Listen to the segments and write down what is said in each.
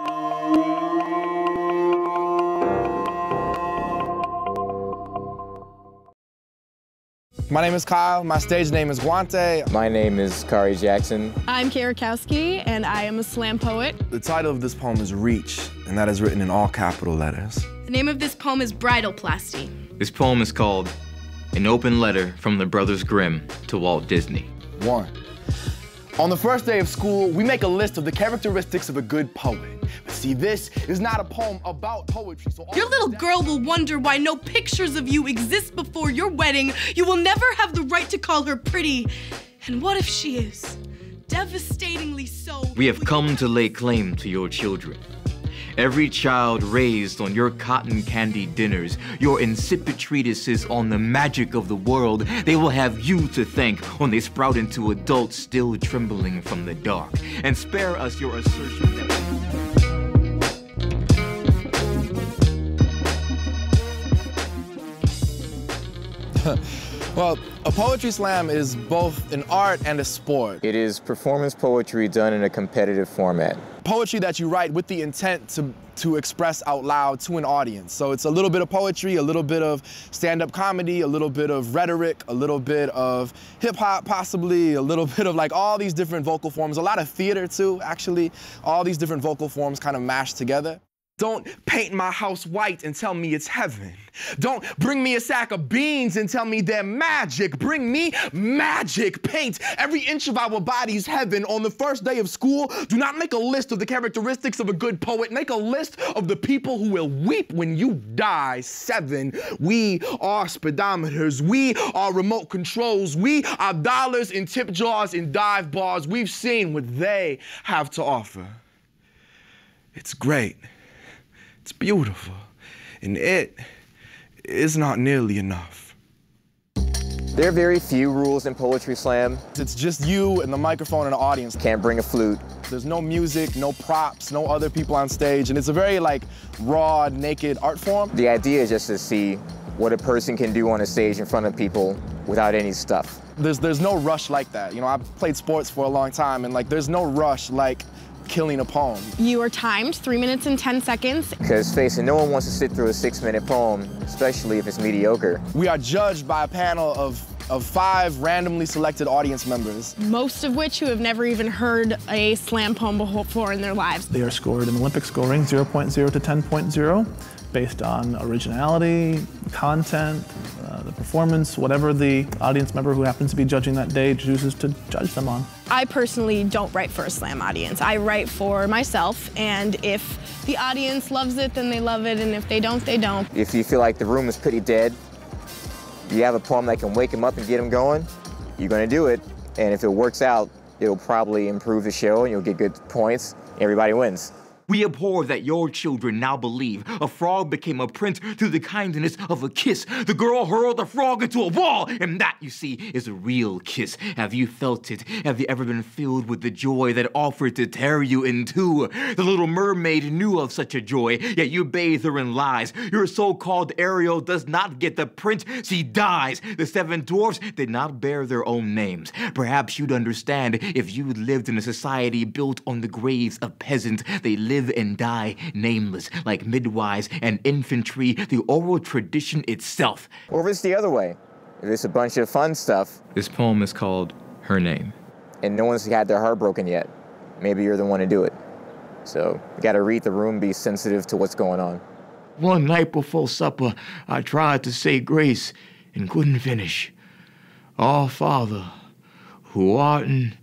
My name is Kyle. My stage name is Guante. My name is Khary Jackson. I'm Rokowski, and I am a slam poet. The title of this poem is Reach, and that is written in all capital letters. The name of this poem is Bridalplasty. This poem is called An Open Letter from the Brothers Grimm to Walt Disney. 1. On the first day of school, we make a list of the characteristics of a good poet. But see, this is not a poem about poetry, so... Your little girl will wonder why no pictures of you exist before your wedding. You will never have the right to call her pretty. And what if she is? Devastatingly so. We have come to lay claim to your children. Every child raised on your cotton candy dinners, your insipid treatises on the magic of the world, they will have you to thank when they sprout into adults still trembling from the dark. And spare us your assertion that... Well, a poetry slam is both an art and a sport. It is performance poetry done in a competitive format. Poetry that you write with the intent to express out loud to an audience. So it's a little bit of poetry, a little bit of stand-up comedy, a little bit of rhetoric, a little bit of hip-hop possibly, a little bit of like all these different vocal forms, a lot of theater too, actually. All these different vocal forms kind of mashed together. Don't paint my house white and tell me it's heaven. Don't bring me a sack of beans and tell me they're magic. Bring me magic. Paint every inch of our bodies heaven. On the first day of school, do not make a list of the characteristics of a good poet. Make a list of the people who will weep when you die. 7. We are speedometers. We are remote controls. We are dollars in tip jars and dive bars. We've seen what they have to offer. It's great. It's beautiful, and it is not nearly enough. There are very few rules in Poetry Slam. It's just you and the microphone and the audience. Can't bring a flute. There's no music, no props, no other people on stage, and it's a very like raw, naked art form. The idea is just to see what a person can do on a stage in front of people without any stuff. There's no rush like that. You know, I've played sports for a long time, and like there's no rush like killing a poem. You are timed 3 minutes and 10 seconds. Because face it, no one wants to sit through a 6-minute poem, especially if it's mediocre. We are judged by a panel of 5 randomly selected audience members. Most of which who have never even heard a slam poem before in their lives. They are scored in Olympic scoring 0.0 to 10.0 based on originality, content, the performance, whatever the audience member who happens to be judging that day chooses to judge them on. I personally don't write for a slam audience. I write for myself, and if the audience loves it, then they love it, and if they don't, they don't. If you feel like the room is pretty dead, you have a poem that can wake them up and get them going, you're gonna do it, and if it works out, it'll probably improve the show, and you'll get good points, everybody wins. We abhor that your children now believe a frog became a prince through the kindness of a kiss. The girl hurled the frog into a wall, and that, you see, is a real kiss. Have you felt it? Have you ever been filled with the joy that offered to tear you in two? The Little Mermaid knew of such a joy, yet you bathe her in lies. Your so-called Ariel does not get the prince, she dies. The 7 dwarfs did not bear their own names. Perhaps you'd understand if you lived in a society built on the graves of peasants. They live and die nameless, like midwives and infantry, the oral tradition itself. Or if it's the other way, if it's a bunch of fun stuff. This poem is called Her Name. And no one's had their heart broken yet. Maybe you're the one to do it. So you gotta read the room, be sensitive to what's going on. One night before supper, I tried to say grace and couldn't finish. Our Father, who art in...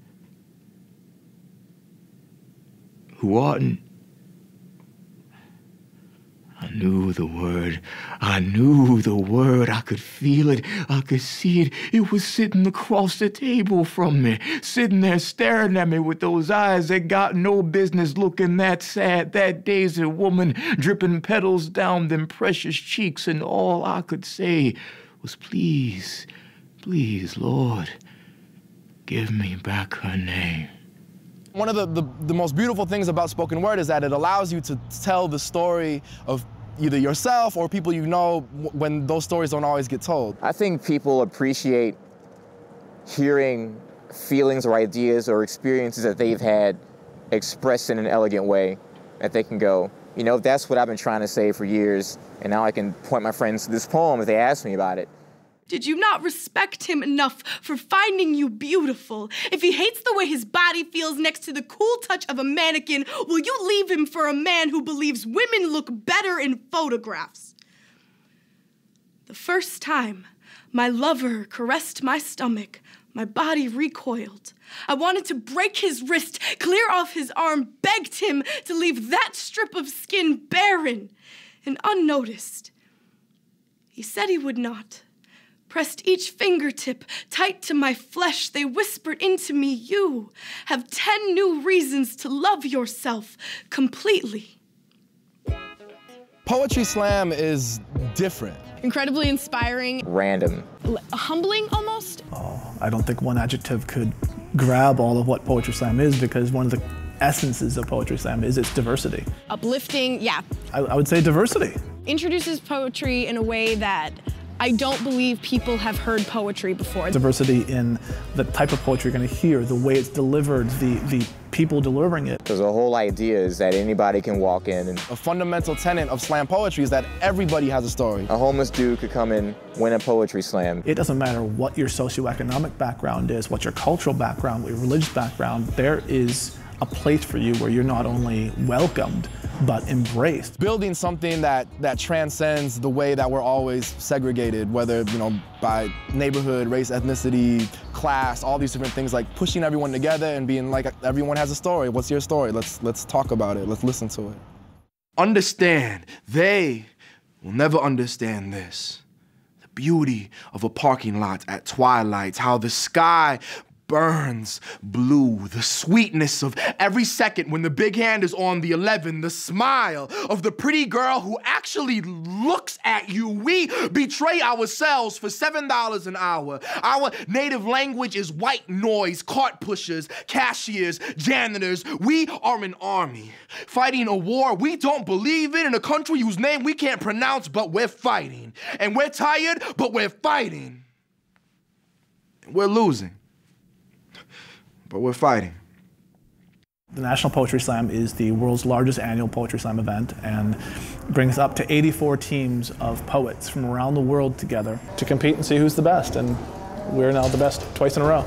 I knew the word. I knew the word. I could feel it. I could see it. It was sitting across the table from me, sitting there staring at me with those eyes that got no business looking that sad, that daisy woman, dripping petals down them precious cheeks, and all I could say was, please, please, Lord, give me back her name. One of the most beautiful things about spoken word is that it allows you to tell the story of either yourself or people you know when those stories don't always get told. I think people appreciate hearing feelings or ideas or experiences that they've had expressed in an elegant way that they can go, you know, that's what I've been trying to say for years, and now I can point my friends to this poem if they ask me about it. Did you not respect him enough for finding you beautiful? If he hates the way his body feels next to the cool touch of a mannequin, will you leave him for a man who believes women look better in photographs? The first time my lover caressed my stomach, my body recoiled. I wanted to break his wrist, clear off his arm, begged him to leave that strip of skin barren and unnoticed. He said he would not. Pressed each fingertip tight to my flesh, they whispered into me, you have 10 new reasons to love yourself completely. Poetry slam is different. Incredibly inspiring. Random. Humbling, almost. Oh, I don't think one adjective could grab all of what poetry slam is, because one of the essences of poetry slam is its diversity. Uplifting, yeah. I would say diversity. Introduces poetry in a way that I don't believe people have heard poetry before. Diversity in the type of poetry you're going to hear, the way it's delivered, the people delivering it. Because the whole idea is that anybody can walk in and... A fundamental tenet of slam poetry is that everybody has a story. A homeless dude could come and win a poetry slam. It doesn't matter what your socioeconomic background is, what your cultural background, what your religious background, there is a place for you where you're not only welcomed, but embraced. Building something that transcends the way that we're always segregated, whether, you know, by neighborhood, race, ethnicity, class, all these different things, like pushing everyone together and being like, everyone has a story. What's your story? Let's talk about it. Let's listen to it. Understand, they will never understand this. The beauty of a parking lot at twilight, how the sky burns blue, the sweetness of every second when the big hand is on the 11, the smile of the pretty girl who actually looks at you. We betray ourselves for $7 an hour. Our native language is white noise, cart pushers, cashiers, janitors. We are an army fighting a war we don't believe in a country whose name we can't pronounce, but we're fighting. And we're tired, but we're fighting. We're losing, but we're fighting. The National Poetry Slam is the world's largest annual poetry slam event and brings up to 84 teams of poets from around the world together to compete and see who's the best, and we're now the best twice in a row.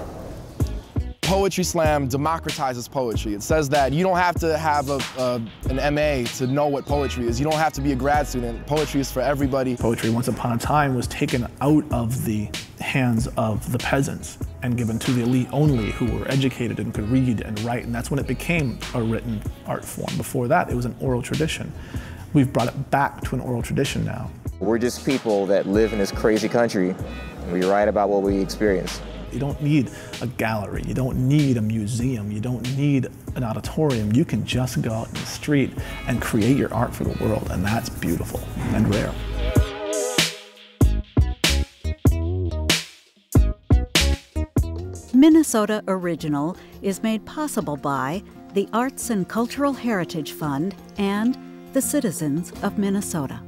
Poetry slam democratizes poetry. It says that you don't have to have an MA to know what poetry is. You don't have to be a grad student. Poetry is for everybody. Poetry once upon a time was taken out of the hands of the peasants and given to the elite only, who were educated and could read and write, and that's when it became a written art form. Before that, it was an oral tradition. We've brought it back to an oral tradition now. We're just people that live in this crazy country, and we write about what we experience. You don't need a gallery, you don't need a museum, you don't need an auditorium. You can just go out in the street and create your art for the world, and that's beautiful and rare. Minnesota Original is made possible by the Arts and Cultural Heritage Fund and the citizens of Minnesota.